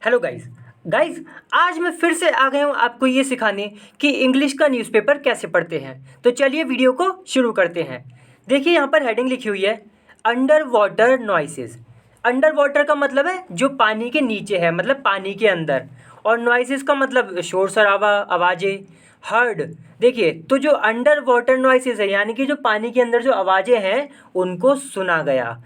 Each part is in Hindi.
Hello guys. आज मैं फिर से आ गया हूँ आपको ये सिखाने कि इंग्लिश का न्यूज़पेपर कैसे पढ़ते हैं। तो चलिए वीडियो को शुरू करते हैं। देखिए यहाँ पर हेडिंग लिखी हुई है, under water noises. Under water का मतलब है जो पानी के नीचे है, मतलब पानी के अंदर। और नॉइसेस का मतलब शोर शराबा, आवाज़ें। हर्ड, देखिए तो जो अंडर वाटर नॉइसेस है यानी कि जो पानी के अंदर जो आवाज़ें हैं उनको सुना गया।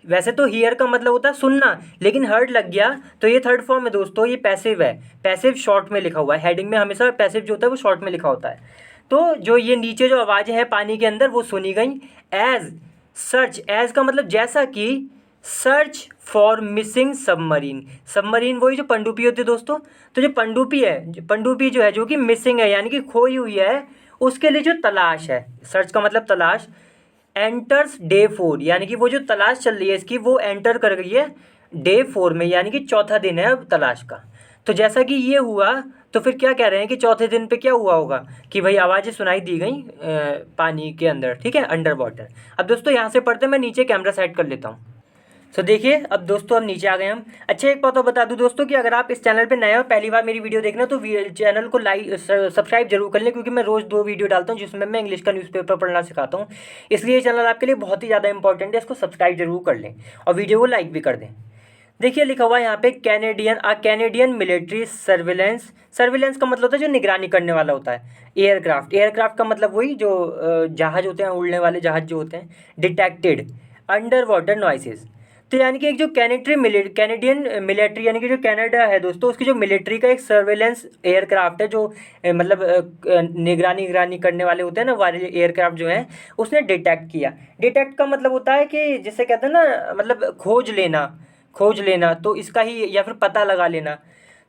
वैसे तो हियर का मतलब होता है सुनना, लेकिन हर्ड लग गया तो ये थर्ड फॉर्म है दोस्तों, ये पैसिव है। पैसिव शॉर्ट में लिखा हुआ है, हेडिंग में हमेशा पैसिव जो होता है वो शॉर्ट में लिखा होता है। तो जो ये नीचे जो आवाज़ें हैं पानी के अंदर वो सुनी गई। एज सर्च, एज का मतलब जैसा कि, search for missing submarine. Submarine वही जो पनडुब्बी होती है दोस्तों। तो जो पनडुब्बी है, पनडुब्बी जो है जो कि मिसिंग है यानी कि खोई हुई है, उसके लिए जो तलाश है, सर्च का मतलब तलाश। एंटर्स डे 4 यानी कि वो जो तलाश चल रही है इसकी वो एंटर कर गई है डे 4 में, यानी कि चौथा दिन है अब तलाश का। तो जैसा कि ये हुआ तो फिर क्या कह रहे हैं कि चौथे दिन पे क्या हुआ होगा कि भाई आवाज़ें सुनाई दी गई पानी के अंदर, ठीक है, अंडर वाटर। अब दोस्तों यहाँ से पढ़ते मैं नीचे कैमरा सेट कर लेता हूँ। तो देखिए अब दोस्तों अब नीचे आ गए हम। अच्छा एक बात और बता दूं दोस्तों कि अगर आप इस चैनल पे नए हो, पहली बार मेरी वीडियो देखना, तो चैनल को लाइक सब्सक्राइब जरूर कर लें, क्योंकि मैं रोज़ 2 वीडियो डालता हूं जिसमें मैं इंग्लिश का न्यूज़पेपर पढ़ना सिखाता हूं। इसलिए ये चैनल आपके लिए बहुत ही ज़्यादा इंपॉर्टेंट है, इसको सब्सक्राइब जरूर कर लें और वीडियो को लाइक भी कर दें। देखिए लिखा हुआ है यहाँ पे कैनेडियन मिलिट्री सर्विलेंस। सर्विलेंस का मतलब होता है जो निगरानी करने वाला होता है। एयरक्राफ्ट, एयरक्राफ्ट का मतलब वही जो जहाज होते हैं, उड़ने वाले जहाज जो होते हैं। Detected under water noises. तो यानी कि एक जो कैनेडियन मिलिट्री यानी कि जो कनाडा है दोस्तों, उसकी जो मिलिट्री का एक सर्वेलेंस एयरक्राफ्ट है जो मतलब निगरानी करने वाले होते हैं ना, वाले एयरक्राफ्ट जो हैं, उसने डिटेक्ट किया। डिटेक्ट का मतलब होता है कि जिसे कहते हैं ना, मतलब खोज लेना तो इसका ही, या फिर पता लगा लेना।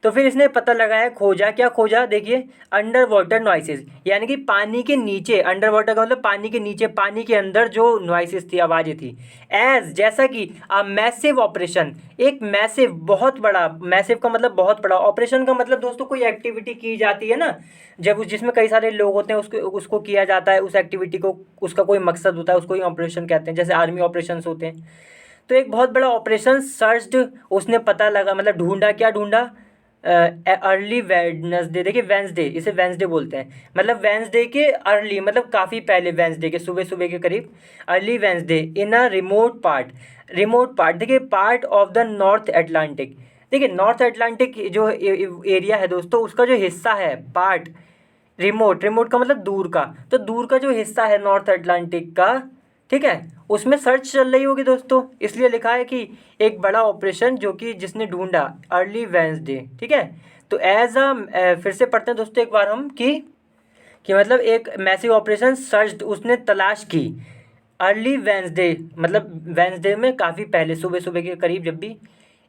तो फिर इसने पता लगाया, खोजा, क्या खोजा, देखिए, अंडर वाटर नॉइसेस यानी कि पानी के नीचे। अंडर वाटर का मतलब पानी के नीचे, पानी के अंदर जो नॉइसेस थी, आवाज़ें थी। एज जैसा कि अ मैसिव ऑपरेशन, एक मैसिव बहुत बड़ा, मैसिव का मतलब बहुत बड़ा, ऑपरेशन का मतलब दोस्तों कोई एक्टिविटी की जाती है ना, जब जिसमें कई सारे लोग होते हैं उसको उसको किया जाता है, उस एक्टिविटी को, उसका कोई मकसद होता है, उसको ही ऑपरेशन कहते हैं, जैसे आर्मी ऑपरेशंस होते हैं। तो एक बहुत बड़ा ऑपरेशन सर्च्ड, उसने पता लगा, मतलब ढूंढा, क्या ढूंढा, अर्ली वेडनेसडे, देखिए वेंसडे, इसे वेंसडे बोलते हैं, मतलब वेंसडे के अर्ली मतलब काफ़ी पहले, वेंसडे के सुबह सुबह के करीब, early Wednesday in a remote part, देखिए part of the North Atlantic. देखिए नॉर्थ अटलांटिक जो एरिया है दोस्तों, उसका जो हिस्सा है, पार्ट, रिमोट का मतलब दूर का, तो दूर का जो हिस्सा है नॉर्थ अटलांटिक का, ठीक है, उसमें सर्च चल रही होगी दोस्तों, इसलिए लिखा है कि एक बड़ा ऑपरेशन जो कि जिसने ढूंढा अर्ली वेंसडे, ठीक है। तो एज अ फिर से पढ़ते हैं दोस्तों एक बार हम कि मतलब एक मैसिव ऑपरेशन सर्च, उसने तलाश की, अर्ली वेंसडे मतलब वेंसडे में काफ़ी पहले, सुबह सुबह के करीब, जब भी,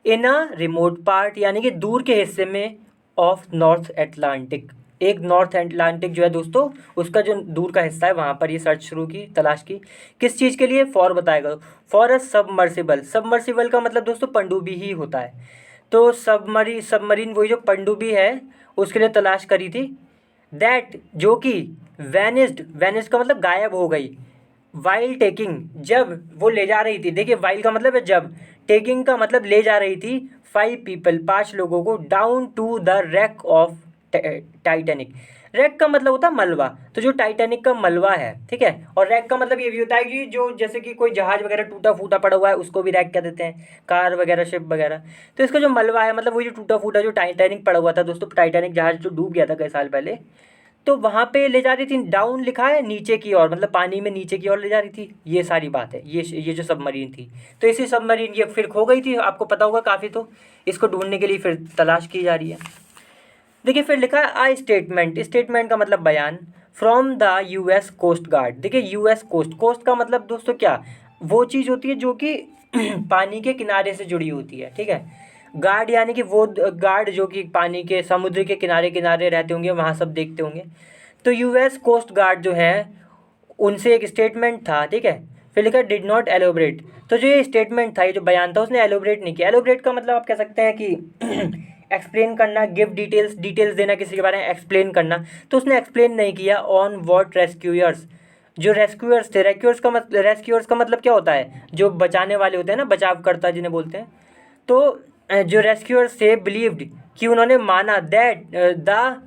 इन अ रिमोट पार्ट यानी कि दूर के हिस्से में, ऑफ नॉर्थ अटलांटिक, एक नॉर्थ अटलांटिक जो है दोस्तों, उसका जो दूर का हिस्सा है वहाँ पर ये सर्च शुरू की, तलाश की। किस चीज़ के लिए, फॉर बताएगा, फॉर अ सबमर्सिबल। सबमर्सिबल का मतलब दोस्तों पनडुब्बी ही होता है। तो सबमरीन वही जो पनडुब्बी है उसके लिए तलाश करी थी। दैट जो कि वैनिस्ड का मतलब गायब हो गई। वाइल टेकिंग, जब वो ले जा रही थी, देखिए वाइल का मतलब है जब, टेकिंग का मतलब ले जा रही थी, 5 पीपल, 5 लोगों को, down to the wreck of Titanic. Wreck का मतलब होता है मलबा, तो जो टाइटैनिक का मलबा है, ठीक है। और रैक का मतलब ये भी होता है कि जो जैसे कि कोई जहाज वगैरह टूटा फूटा पड़ा हुआ है उसको भी रैक कह देते हैं, कार वगैरह, शिप वगैरह। तो इसका जो मलबा है मतलब वो जो टूटा फूटा जो टाइटैनिक पड़ा हुआ था दोस्तों, टाइटैनिक जहाज जो डूब गया था कई साल पहले, तो वहाँ पे ले जा रही थी, डाउन लिखा है नीचे की ओर, मतलब पानी में नीचे की ओर ले जा रही थी, ये सारी बात है। ये जो सबमरीन थी, तो इसी सबमरीन ये फिर खो गई थी, आपको पता होगा काफ़ी, तो इसको ढूंढने के लिए फिर तलाश की जा रही है। देखिए फिर लिखा है आई स्टेटमेंट, स्टेटमेंट का मतलब बयान, from the US coast guard. देखिए यूएस कोस्ट, कोस्ट का मतलब दोस्तों क्या, वो चीज़ होती है जो कि पानी के किनारे से जुड़ी होती है, ठीक है। गार्ड यानी कि वो गार्ड जो कि पानी के, समुद्र के किनारे किनारे रहते होंगे, वहाँ सब देखते होंगे। तो यूएस कोस्ट गार्ड जो है उनसे एक स्टेटमेंट था, ठीक है। फिर लिखा डिड नॉट एलोबरेट। तो जो ये स्टेटमेंट था, ये जो बयान था, उसने एलोबरेट नहीं किया। एलोबरेट का मतलब आप कह सकते हैं कि एक्सप्लेन करना, गिव डिटेल्स, डिटेल्स देना किसी के बारे में, एक्सप्लेन करना। तो उसने एक्सप्लेन नहीं किया ऑन वॉट रेस्क्यूअर्स, जो रेस्क्यूअर्स थे, रेस्क्यूअर्स का मतलब क्या होता है, जो बचाने वाले होते हैं ना, बचावकर्ता जिन्हें बोलते हैं। तो जो रेस्क्यूअर्स थे बिलीव्ड कि उन्होंने माना that the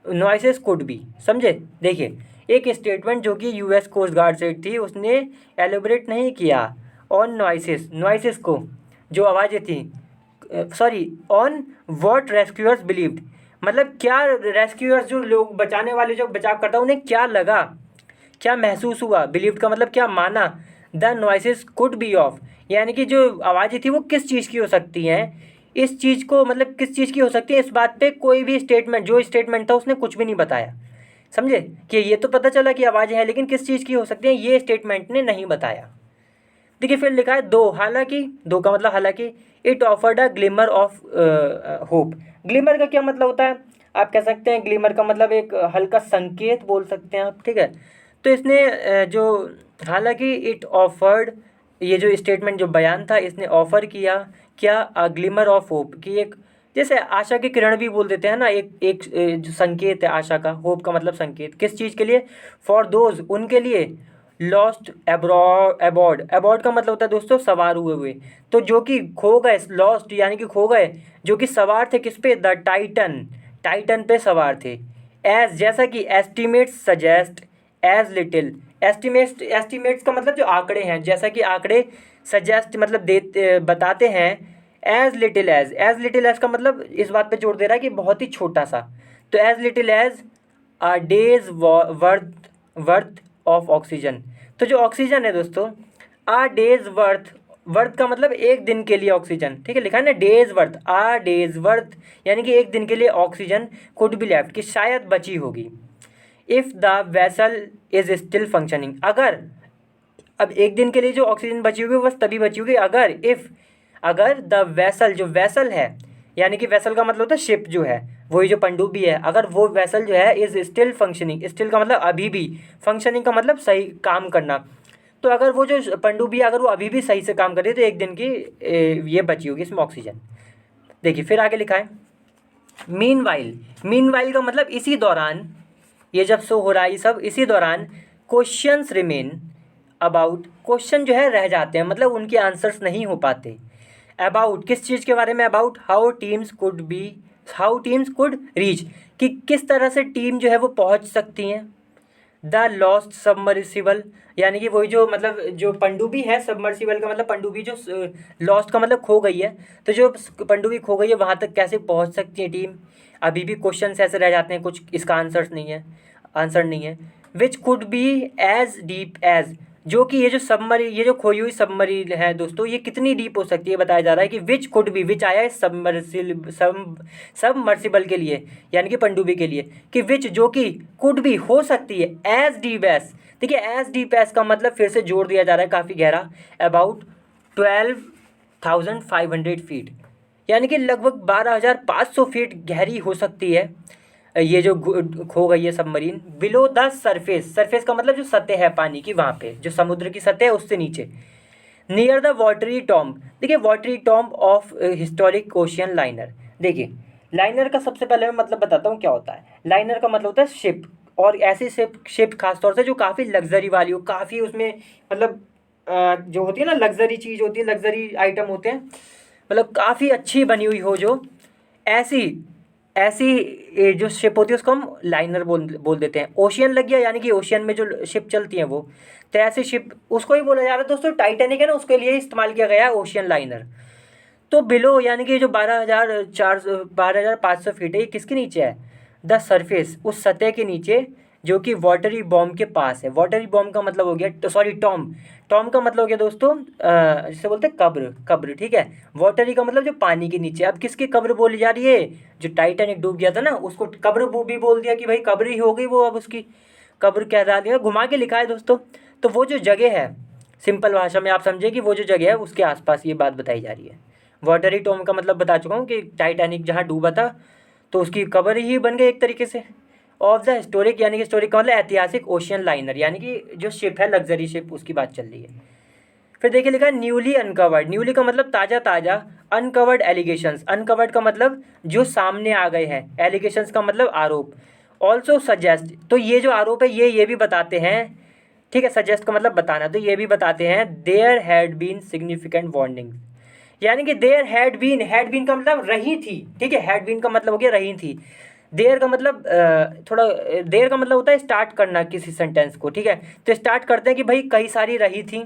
noises could be, समझे। देखिए एक स्टेटमेंट जो कि यूएस कोस्ट गार्ड से थी उसने एलोबरेट नहीं किया ऑन नॉइसेस, नॉइसेस को जो आवाज़ें थी, sorry on what rescuers believed, मतलब क्या रेस्क्यूअर्स जो लोग बचाने वाले जो बचाव करता उन्हें क्या लगा, क्या महसूस हुआ, बिलीव्ड का मतलब क्या माना, the noises could be of, यानी कि जो आवाज़ें थी वो किस चीज़ की हो सकती हैं, इस चीज़ को मतलब किस चीज़ की हो सकती है, इस बात पे कोई भी स्टेटमेंट जो स्टेटमेंट था उसने कुछ भी नहीं बताया, समझे। कि ये तो पता चला कि आवाज़ें हैं लेकिन किस चीज़ की हो सकती हैं ये स्टेटमेंट ने नहीं बताया। देखिए फिर लिखा है दो, हालांकि, दो का मतलब हालांकि, it offered a glimmer of hope. Glimmer का क्या मतलब होता है, आप कह सकते हैं ग्लिमर का मतलब एक हल्का संकेत बोल सकते हैं आप, ठीक है। तो इसने जो हालांकि इट ऑफर्ड, ये जो स्टेटमेंट जो बयान था इसने ऑफर किया क्या, अ ग्लिमर ऑफ होप, कि एक जैसे आशा की किरण भी बोल देते हैं ना, एक एक जो संकेत है आशा का, होप का मतलब संकेत, किस चीज़ के लिए, फॉर दोज उनके लिए, लॉस्ट अबॉर्ड, अबॉर्ड का मतलब होता है दोस्तों सवार हुए, तो जो कि खो गए, लॉस्ट यानी कि खो गए, जो कि सवार थे किस पे, द टाइटन, टाइटन पे सवार थे। एज जैसा कि estimates suggest as little, estimates का मतलब जो आंकड़े हैं, जैसा कि आंकड़े सजेस्ट मतलब देते बताते हैं, एज लिटिल एज का मतलब इस बात पे जोर दे रहा है कि बहुत ही छोटा सा, तो as little as a day's worth of oxygen, तो जो ऑक्सीजन है दोस्तों, आ डेज वर्थ, वर्थ का मतलब एक दिन के लिए ऑक्सीजन, ठीक है, लिखा है ना डेज वर्थ, आ डेज वर्थ, यानी कि एक दिन के लिए ऑक्सीजन कुड बी लेफ्ट, कि शायद बची होगी, if the vessel is still functioning, अगर, अब एक दिन के लिए जो ऑक्सीजन बची होगी बस तभी बची होगी अगर, इफ़, अगर द वेसल, जो वेसल है, यानी कि वेसल का मतलब होता है शिप जो है, वही जो पनडुब्बी है, अगर वो वेसल जो है इज़ स्टिल फंक्शनिंग, स्टिल का मतलब अभी भी, फंक्शनिंग का मतलब सही काम करना, तो अगर वो जो पनडुब्बी अगर वो अभी भी सही से काम कर रही है तो एक दिन की ये बची होगी इसमें ऑक्सीजन। देखिए फिर आगे लिखा है मीनवाइल, मीनवाइल का मतलब इसी दौरान, ये जब शो हो रहा है ये सब इसी दौरान, क्वेश्चंस रिमेन अबाउट, क्वेश्चन जो है रह जाते हैं मतलब उनके आंसर्स नहीं हो पाते, अबाउट किस चीज़ के बारे में, about how teams could be, how teams could reach, कि किस तरह से टीम जो है वो पहुंच सकती हैं, द लॉस्ट सबमर्सिबल, यानी कि वही जो मतलब जो पनडुब्बी है, सबमर्सिबल का मतलब पनडुब्बी जो लॉस्ट का मतलब खो गई है, तो जो पनडुब्बी खो गई है वहाँ तक कैसे पहुँच सकती है टीम, अभी भी क्वेश्चन ऐसे रह जाते हैं कुछ, इसका आंसर नहीं है, which could be as deep as, जो कि ये जो सबमरी, ये जो खोई हुई सबमरीन है दोस्तों ये कितनी डीप हो सकती है, बताया जा रहा है कि विच कुड बी, विच आया है सबमर्सिबल के लिए, यानी कि पनडुब्बी के लिए, कि विच जो कि कुड बी हो सकती है एज डीप एज, देखिए एज डीप एज का मतलब फिर से जोड़ दिया जा रहा है काफ़ी गहरा, अबाउट 12,500 फीट, यानी कि लगभग 12,500 फीट गहरी हो सकती है ये जो खो गई है submarine, below the surface, surface का मतलब जो सतह है पानी की, वहाँ पे जो समुद्र की सतह है उससे नीचे, नियर द वाटरी टॉम्ब, देखिए watery tomb of historic ocean liner, देखिए लाइनर का सबसे पहले मैं मतलब बताता हूँ क्या होता है, लाइनर का मतलब होता है शिप, और ऐसी शिप खासतौर से जो काफ़ी लग्जरी वाली हो, काफ़ी उसमें मतलब जो होती है ना लग्जरी चीज़ होती है, लग्जरी आइटम होते हैं, मतलब काफ़ी अच्छी बनी हुई हो, जो ऐसी ऐसी जो शिप होती है उसको हम लाइनर बोल देते हैं, ओशियन लग गया यानी कि ओशियन में जो शिप चलती हैं वो, तो ऐसी शिप उसको ही बोला जा रहा है दोस्तों, टाइटैनिक है ना उसके लिए इस्तेमाल किया गया है ओशियन लाइनर। तो बिलो यानी कि जो 12,500 फीट है ये किसके नीचे है, द सरफेस, उस सतह के नीचे जो कि वाटरी बॉम्ब के पास है, वाटरी बॉम्ब का मतलब हो गया, तो सॉरी टॉम, टॉम का मतलब हो गया दोस्तों जिसे बोलते हैं कब्र, कब्र ठीक है, वाटरी का मतलब जो पानी के नीचे, अब किसकी कब्र बोली जा रही है, जो टाइटैनिक डूब गया था ना उसको कब्र भी बोल दिया कि भाई कब्र ही हो गई वो, अब उसकी कब्र कह दिया, घुमा के लिखा है दोस्तों। तो वो जो जगह है, सिंपल भाषा में आप समझे कि वो जो जगह है उसके आसपास ये बात बताई जा रही है। वाटरी टॉम का मतलब बता चुका हूँ कि टाइटैनिक जहाँ डूबा था तो उसकी कब्र ही बन गई एक तरीके से, ऑफ द हिस्टोरिक, यानी कि हिस्टोरिक का मतलब ऐतिहासिक ओशियन लाइनर, यानी कि जो शिप है लग्जरी शिप उसकी बात चल रही है। फिर देखिए लिखा है न्यूली अनकवर्ड, न्यूली का मतलब ताज़ा ताज़ा, अनकवर्ड एलिगेशंस, अनकवर्ड का मतलब जो सामने आ गए हैं, एलिगेशंस का मतलब आरोप, ऑल्सो सजेस्ट, तो ये जो आरोप है ये भी बताते हैं, ठीक है, सजेस्ट का मतलब बताना, तो ये भी बताते हैं there had been significant warning, यानी कि देयर हैड बीन का मतलब रही थी, ठीक है, हैड बीन का मतलब हो गया रही थी। देयर का मतलब थोड़ा देयर का मतलब होता है स्टार्ट करना किसी सेंटेंस को, ठीक है। तो स्टार्ट करते हैं कि भाई कई सारी रही थी,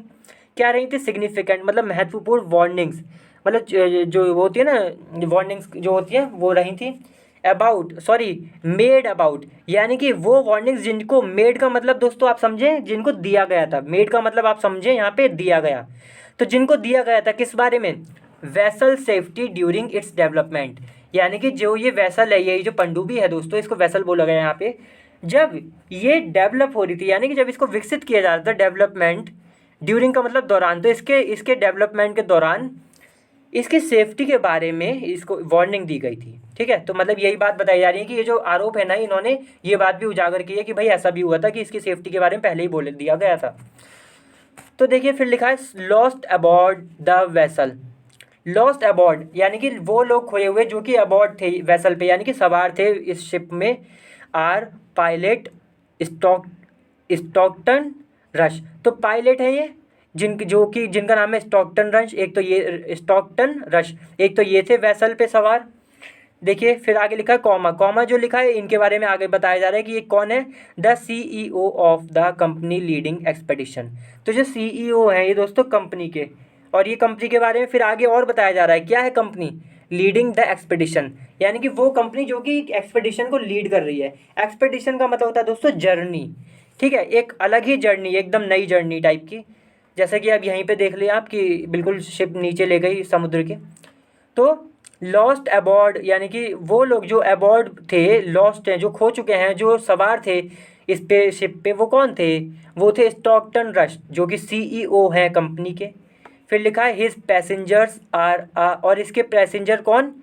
क्या रही थी, सिग्निफिकेंट मतलब महत्वपूर्ण वार्निंग्स, मतलब जो वो होती है ना वार्निंग्स जो होती है वो रही थी। अबाउट सॉरी मेड अबाउट, यानी कि वो वार्निंग्स जिनको मेड का मतलब दोस्तों आप समझें जिनको दिया गया था, मेड का मतलब आप समझें यहाँ पे दिया गया, तो जिनको दिया गया था किस बारे में, vessel safety during its development, यानी कि जो ये वेसल है, ये जो पनडुब्बी है दोस्तों, इसको वेसल बोला गया यहाँ पे, जब ये डेवलप हो रही थी यानी कि जब इसको विकसित किया जा रहा था, डेवलपमेंट ड्यूरिंग का मतलब दौरान, तो इसके इसके डेवलपमेंट के दौरान इसकी सेफ्टी के बारे में इसको वार्निंग दी गई थी, ठीक है। तो मतलब यही बात बताई जा रही है कि ये जो आरोप है ना, इन्होंने ये बात भी उजागर की है कि भाई ऐसा भी हुआ था कि इसकी सेफ्टी के बारे में पहले ही बोल दिया गया था। तो देखिए फिर लिखा है लॉस्ट अबॉर्ड द वेसल, लॉस्ट अबॉर्ड यानी कि वो लोग खोए हुए जो कि अबॉर्ड थे वेसल पे, यानी कि सवार थे इस शिप में, are pilot stock Stockton Rush, तो पायलट है ये जिनका नाम है स्टॉकटन रश, एक तो ये स्टॉकटन रश, एक तो ये थे वेसल पे सवार। देखिए फिर आगे लिखा है कॉमा, कॉमा जो लिखा है इनके बारे में आगे बताया जा रहा है कि ये कौन है, the CEO of the company leading expedition, तो जो CEO हैं ये दोस्तों कंपनी के, और ये कंपनी के बारे में फिर आगे और बताया जा रहा है, क्या है कंपनी, लीडिंग द एक्सपेडिशन, यानी कि वो कंपनी जो कि एक्सपेडिशन को लीड कर रही है। एक्सपेडिशन का मतलब होता है दोस्तों जर्नी, ठीक है, एक अलग ही जर्नी, एकदम नई जर्नी टाइप की, जैसे कि अब यहीं पे देख लिया आप कि बिल्कुल शिप नीचे ले गई समुद्र के। तो लॉस्ट अबॉर्ड यानी कि वो लोग जो अबॉर्ड थे, लॉस्ट हैं जो खो चुके हैं, जो सवार थे इस पे शिप पे, वो कौन थे, वो थे स्टॉकटन रश जो कि CEO हैं कंपनी के। फिर लिखा है हिज पैसेंजर्स आर और इसके पैसेंजर कौन,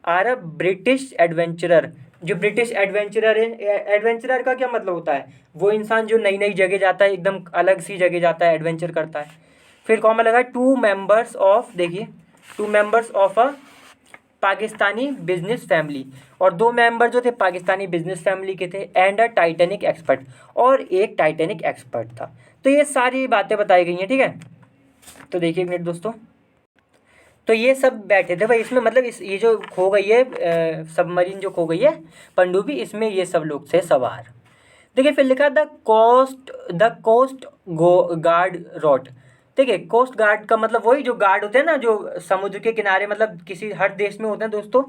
आर अ ब्रिटिश एडवेंचरर, जो ब्रिटिश एडवेंचरर है, एडवेंचरर का क्या मतलब होता है, वो इंसान जो नई नई जगह जाता है, एकदम अलग सी जगह जाता है, एडवेंचर करता है। फिर कौन लगा, टू मेंबर्स ऑफ, देखिए two members of a Pakistani business family, और दो मेंबर जो थे पाकिस्तानी बिजनेस फैमिली के थे, एंड अ टाइटैनिक एक्सपर्ट, और एक टाइटैनिक एक्सपर्ट था। तो ये सारी बातें बताई गई हैं, ठीक है। तो देखिए एक मिनट दोस्तों, तो ये सब बैठे थे भाई इसमें, मतलब इस ये जो खो गई है सबमरीन जो खो गई है पनडुब्बी, इसमें ये सब लोग थे सवार। देखिए फिर लिखा द कोस्ट गार्ड रोट, देखिए कोस्ट गार्ड का मतलब वही जो गार्ड होते हैं ना जो समुद्र के किनारे, मतलब किसी हर देश में होते हैं दोस्तों,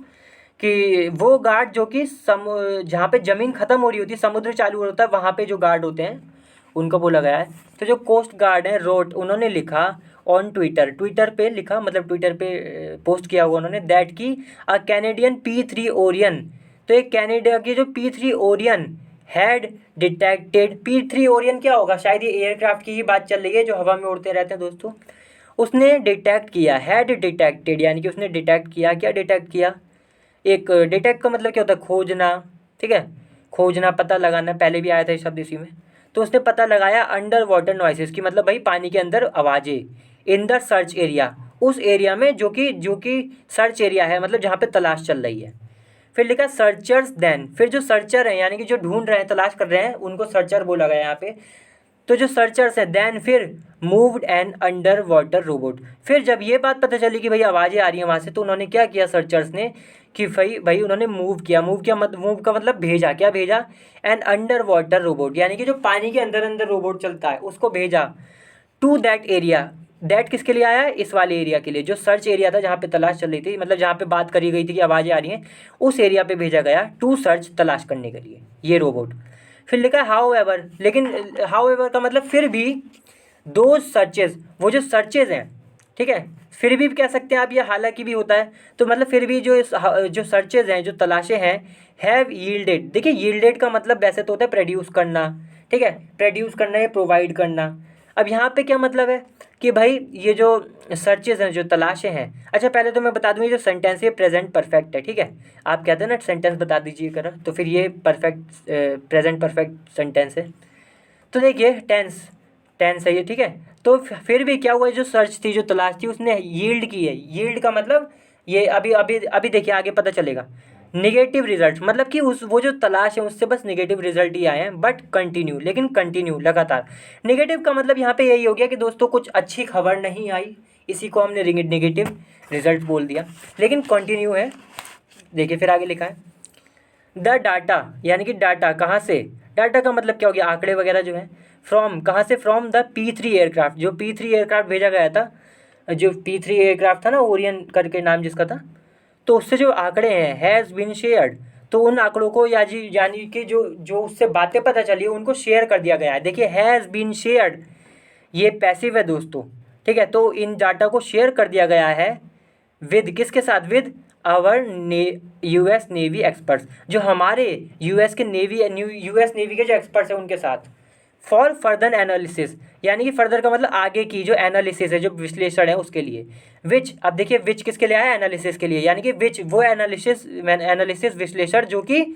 कि वो गार्ड जो कि जहाँ पे ज़मीन ख़त्म हो रही होती है समुद्र चालू होता है वहाँ पे जो गार्ड होते हैं उनको बोला गया है। तो जो कोस्ट गार्ड है रोट, उन्होंने लिखा ऑन ट्विटर, ट्विटर पे लिखा मतलब ट्विटर पे पोस्ट किया हुआ उन्होंने, दैट की अ कैनेडियन P3 ओरियन, तो एक कैनेडा की जो P3 Orion had detected, P3 Orion क्या होगा, शायद ये एयरक्राफ्ट की ही बात चल रही है जो हवा में उड़ते रहते हैं दोस्तों। उसने डिटेक्ट किया, हैड डिटेक्टेड यानी कि उसने डिटेक्ट किया, क्या डिटेक्ट किया, एक डिटेक्ट का मतलब क्या होता है, खोजना, ठीक है, खोजना पता लगाना, पहले भी आया था ये शब्द इसी में। तो उसने पता लगाया अंडर वाटर नॉइसेस की, मतलब भाई पानी के अंदर आवाज़ें, इन द सर्च एरिया, उस एरिया में जो कि सर्च एरिया है, मतलब जहाँ पे तलाश चल रही है। फिर लिखा सर्चर्स देन, फिर जो सर्चर हैं यानी कि जो ढूंढ रहे हैं तलाश कर रहे हैं उनको सर्चर बोला गया यहाँ पे। तो जो सर्चर्स हैं देन फिर moved an underwater robot, फिर जब ये बात पता चली कि भाई आवाज़ें आ रही हैं वहाँ से, तो उन्होंने क्या किया सर्चर्स ने कि भाई उन्होंने मूव किया मूव का मतलब भेजा, क्या भेजा, एन अंडर वाटर रोबोट, यानी कि जो पानी के अंदर अंदर रोबोट चलता है उसको भेजा टू दैट एरिया, दैट किसके लिए आया है, इस वाले एरिया के लिए, जो सर्च एरिया था जहाँ पे तलाश चल रही थी, मतलब जहाँ पे बात करी गई थी कि आवाज़ें आ रही हैं, उस एरिया पे भेजा गया टू सर्च, तलाश करने के लिए ये रोबोट। फिर लिखा है हाउ एवर, लेकिन हाउ एवर का मतलब फिर भी, दो सर्चेज, वो जो सर्चेज हैं, ठीक है, फिर भी कह सकते हैं आप, ये हालांकि भी होता है, तो मतलब फिर भी जो सर्चेज हैं, जो तलाशें हैं, हैव यील्डेड, देखिए यील्डेड का मतलब वैसे तो होता है प्रोड्यूस करना, ठीक है, प्रोड्यूस करना या प्रोवाइड करना। अब यहाँ पे क्या मतलब है कि भाई ये जो सर्चेज हैं, जो तलाशें हैं, अच्छा पहले तो मैं बता दूँ ये जो सेंटेंस है प्रेजेंट परफेक्ट है, ठीक है, आप कहते हैं ना सेंटेंस बता दीजिए करा, तो फिर ये परफेक्ट प्रेजेंट परफेक्ट सेंटेंस है। तो देखिए टेंस टेंस है ये, ठीक है। तो फिर भी क्या हुआ, जो सर्च थी, जो तलाश थी, उसने यील्ड की है, यील्ड का मतलब ये अभी अभी अभी देखिए आगे पता चलेगा, निगेटिव रिजल्ट, मतलब कि उस वो जो तलाश है उससे बस निगेटिव रिजल्ट ही आए हैं, बट कंटिन्यू, लेकिन कंटिन्यू लगातार। निगेटिव का मतलब यहाँ पे यही हो गया कि दोस्तों कुछ अच्छी खबर नहीं आई, इसी को हमने नेगेटिव रिजल्ट बोल दिया। लेकिन कंटिन्यू है, देखिए फिर आगे लिखा है द डाटा, यानी कि डाटा कहाँ से, डाटा का मतलब क्या हो गया, आंकड़े वगैरह जो है, फ्रॉम कहाँ से, फ्रॉम द P3 एयरक्राफ्ट, जो P3 एयरक्राफ्ट भेजा गया था, जो P3 एयरक्राफ्ट था ना, ओरियन करके नाम जिसका था, तो उससे जो आंकड़े हैं हैज़ बीन शेयर्ड, तो उन आंकड़ों को यानी कि जो जो उससे बातें पता चली उनको शेयर कर दिया गया है। देखिए हैज़ बीन शेयर्ड, ये पैसिव है दोस्तों, ठीक है। तो इन डाटा को शेयर कर दिया गया है विद, किसके साथ, with our US navy experts, जो हमारे यूएस नेवी के जो एक्सपर्ट्स हैं उनके साथ, फॉर फर्दर एनालिसिस, यानी कि फर्दर का मतलब आगे की जो एनालिसिस है, जो विश्लेषण है उसके लिए। विच, अब देखिए विच किसके लिए आया, एनालिसिस के लिए, यानी कि विच वो एनालिसिस विश्लेषण जो कि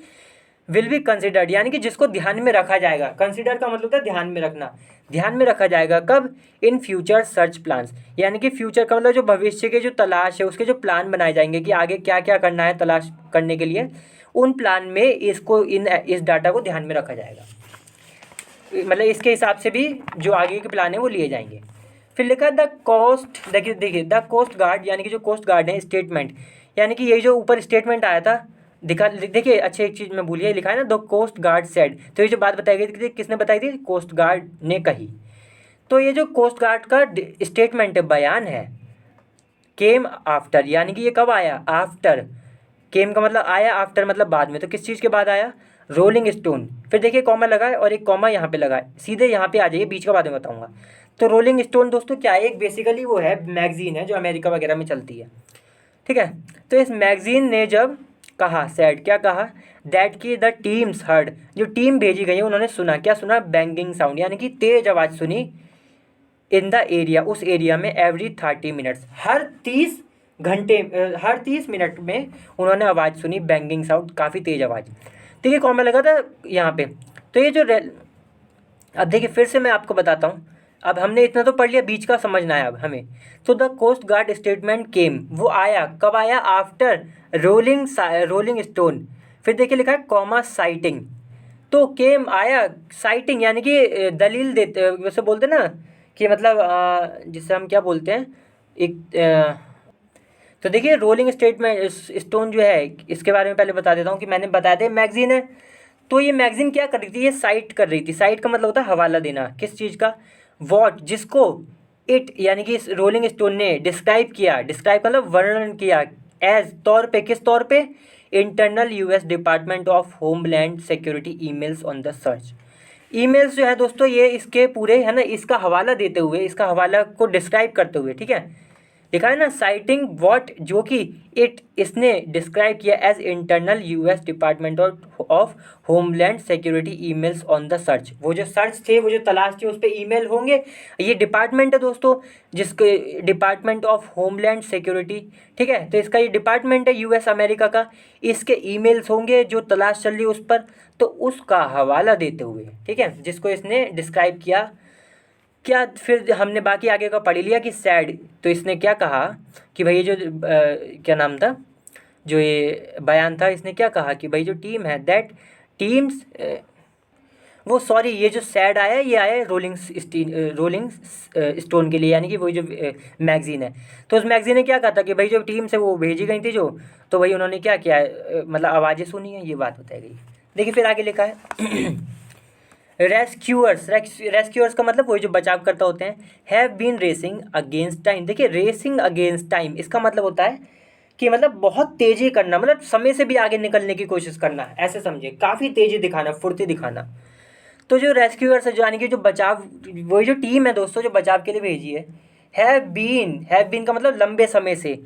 विल बी कंसिडर्ड, यानी कि जिसको ध्यान में रखा जाएगा। कंसिडर का मतलब होता है ध्यान में रखना, ध्यान में रखा जाएगा कब, इन फ्यूचर सर्च प्लान्स, यानी कि फ्यूचर का मतलब जो भविष्य के जो तलाश है उसके जो प्लान बनाए जाएंगे कि आगे क्या क्या करना है तलाश करने के लिए, उन प्लान में इस डाटा को ध्यान में रखा जाएगा, मतलब इसके हिसाब से भी जो आगे के प्लान है वो लिए जाएंगे। फिर लिखा द कोस्ट, देखिए द कोस्ट गार्ड, यानी कि जो कोस्ट गार्ड है, स्टेटमेंट, यानी कि ये जो ऊपर स्टेटमेंट आया था, देखिए अच्छे एक चीज़ मैं भूलिए, लिखा है ना द कोस्ट गार्ड सेड, तो ये जो बात बताई गई थी किसने बताई थी, कोस्ट गार्ड ने कही। तो ये जो कोस्ट गार्ड का स्टेटमेंट है, बयान है, केम आफ्टर, यानी कि ये कब आया, आफ्टर, केम का मतलब आया, आफ्टर मतलब बाद में, तो किस चीज़ के बाद आया, रोलिंग स्टोन। फिर देखिए कॉमा लगाए और एक कॉमा यहाँ पे लगाए, सीधे यहाँ पे आ जाइए, बीच का बाद में बताऊँगा। तो रोलिंग स्टोन दोस्तों क्या है, एक बेसिकली वो है मैगजीन है जो अमेरिका वगैरह में चलती है, ठीक है। तो इस मैगजीन ने जब कहा, सैड क्या कहा, दैट की द टीम्स हर्ड, जो टीम भेजी गई है उन्होंने सुना, क्या सुना, बैंगिंग साउंड, यानी कि तेज आवाज़ सुनी, इन द एरिया, उस एरिया में, एवरी 30 मिनट्स, हर 30 मिनट में उन्होंने आवाज़ सुनी, बैंगिंग साउंड, काफ़ी तेज़ आवाज़। देखिए कॉमा लगा था यहाँ पे। तो ये जो अब देखिए फिर से मैं आपको बताता हूँ, अब हमने इतना तो पढ़ लिया, बीच का समझना है अब हमें। तो द कोस्ट गार्ड स्टेटमेंट केम, वो आया कब आया, आफ्टर रोलिंग स्टोन। फिर देखिए लिखा है कॉमा साइटिंग, तो केम आया, साइटिंग यानी कि दलील देते, वैसे बोलते ना कि मतलब जिससे हम क्या बोलते हैं एक तो देखिए रोलिंग स्टेटमेंट स्टोन जो है, इसके बारे में पहले बता देता हूँ कि मैंने बताया था मैगजीन है। तो ये मैगजीन क्या कर रही थी, ये साइट कर रही थी, साइट का मतलब होता है हवाला देना, किस चीज़ का, वॉट, जिसको, इट यानी कि इस रोलिंग स्टोन ने डिस्क्राइब किया, डिस्क्राइब मतलब वर्णन किया, एज तौर पे, किस तौर पे, internal US department of homeland security emails on the search. Emails जो है दोस्तों ये इसके पूरे है ना, इसका हवाला देते हुए, इसका हवाला को डिस्क्राइब करते हुए, ठीक है, लिखा है ना साइटिंग व्हाट, जो कि इसने डिस्क्राइब किया as internal US department of homeland security emails on the search. वो जो सर्च थे, वो जो तलाश थी, उस पर ईमेल होंगे। ये डिपार्टमेंट है दोस्तों, जिसके डिपार्टमेंट ऑफ होमलैंड सिक्योरिटी, ठीक है, तो इसका ये डिपार्टमेंट है US अमेरिका का, इसके ईमेल्स होंगे जो तलाश चल रही है उस पर, तो उसका हवाला देते हुए, ठीक है, जिसको इसने डिस्क्राइब किया। क्या फिर हमने बाकी आगे का पढ़ लिया कि सैड, तो इसने क्या कहा कि भाई जो क्या नाम था, जो ये बयान था, इसने क्या कहा कि भाई जो टीम है, दैट टीम्स, वो सॉरी, ये जो सैड आया ये आया रोलिंग स्टोन के लिए, यानी कि वही जो मैगजीन है। तो उस मैगजीन ने क्या कहा था कि भाई जो टीम से वो भेजी गई थी जो, तो भाई उन्होंने क्या किया मतलब आवाज़ें सुनी है, ये बात बताई गई। देखिए फिर आगे लिखा है रेस्क्यूअर्स का मतलब वही जो बचावकर्ता होते हैं, have been racing against time. देखिए रेसिंग अगेंस्ट टाइम इसका मतलब होता है कि मतलब बहुत तेज़ी करना, मतलब समय से भी आगे निकलने की कोशिश करना, ऐसे समझिए, काफ़ी तेज़ी दिखाना, फुर्ती दिखाना। तो जो रेस्क्यूअर्स है, यानी कि जो बचाव, वही जो टीम है दोस्तों जो बचाव के लिए भेजी है, हैव बीन का मतलब लंबे समय से,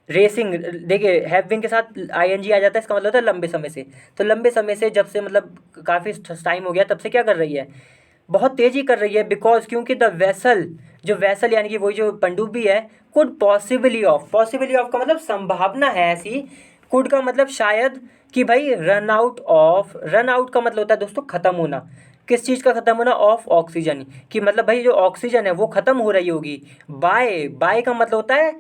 रेसिंग, देखिए हैव बीन के साथ ING आ जाता है, इसका मतलब होता है लंबे समय से। तो लंबे समय से, जब से मतलब काफ़ी टाइम हो गया, तब से क्या कर रही है, बहुत तेज़ी कर रही है, बिकॉज क्योंकि द वेसल, जो वेसल यानी कि वही जो पनडुब्बी है, कुड पॉसिबली ऑफ का मतलब संभावना है ऐसी, कुड का मतलब शायद, कि भाई रन आउट का मतलब होता है दोस्तों ख़त्म होना, किस चीज़ का ख़त्म होना, ऑफ ऑक्सीजन, कि मतलब भाई जो ऑक्सीजन है वो ख़त्म हो रही होगी, बाय का मतलब होता है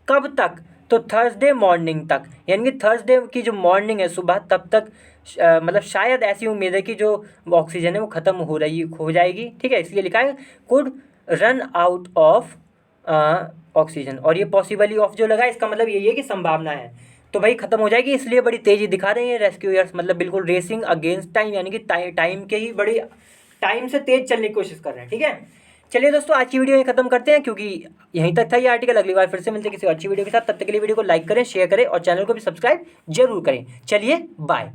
कब तक, तो थर्सडे मॉर्निंग तक, यानी कि थर्सडे की जो मॉर्निंग है सुबह, तब तक मतलब शायद ऐसी उम्मीद है कि जो ऑक्सीजन है वो ख़त्म हो जाएगी, ठीक है, इसलिए लिखा है could run out of oxygen, और ये पॉसिबली ऑफ जो लगा है इसका मतलब यही है कि संभावना है, तो भाई ख़त्म हो जाएगी, इसलिए बड़ी तेज़ी दिखा रहे हैं रेस्क्यूअर्स, मतलब बिल्कुल रेसिंग अगेंस्ट टाइम, यानी कि टाइम के ही बड़ी टाइम से तेज़ चलने की कोशिश कर रहे हैं। ठीक है, चलिए दोस्तों आज की वीडियो यहीं खत्म करते हैं, क्योंकि यहीं तक था ये आर्टिकल। अगली बार फिर से मिलते हैं किसी अच्छी वीडियो के साथ, तब तक के लिए वीडियो को लाइक करें, शेयर करें और चैनल को भी सब्सक्राइब जरूर करें। चलिए बाय।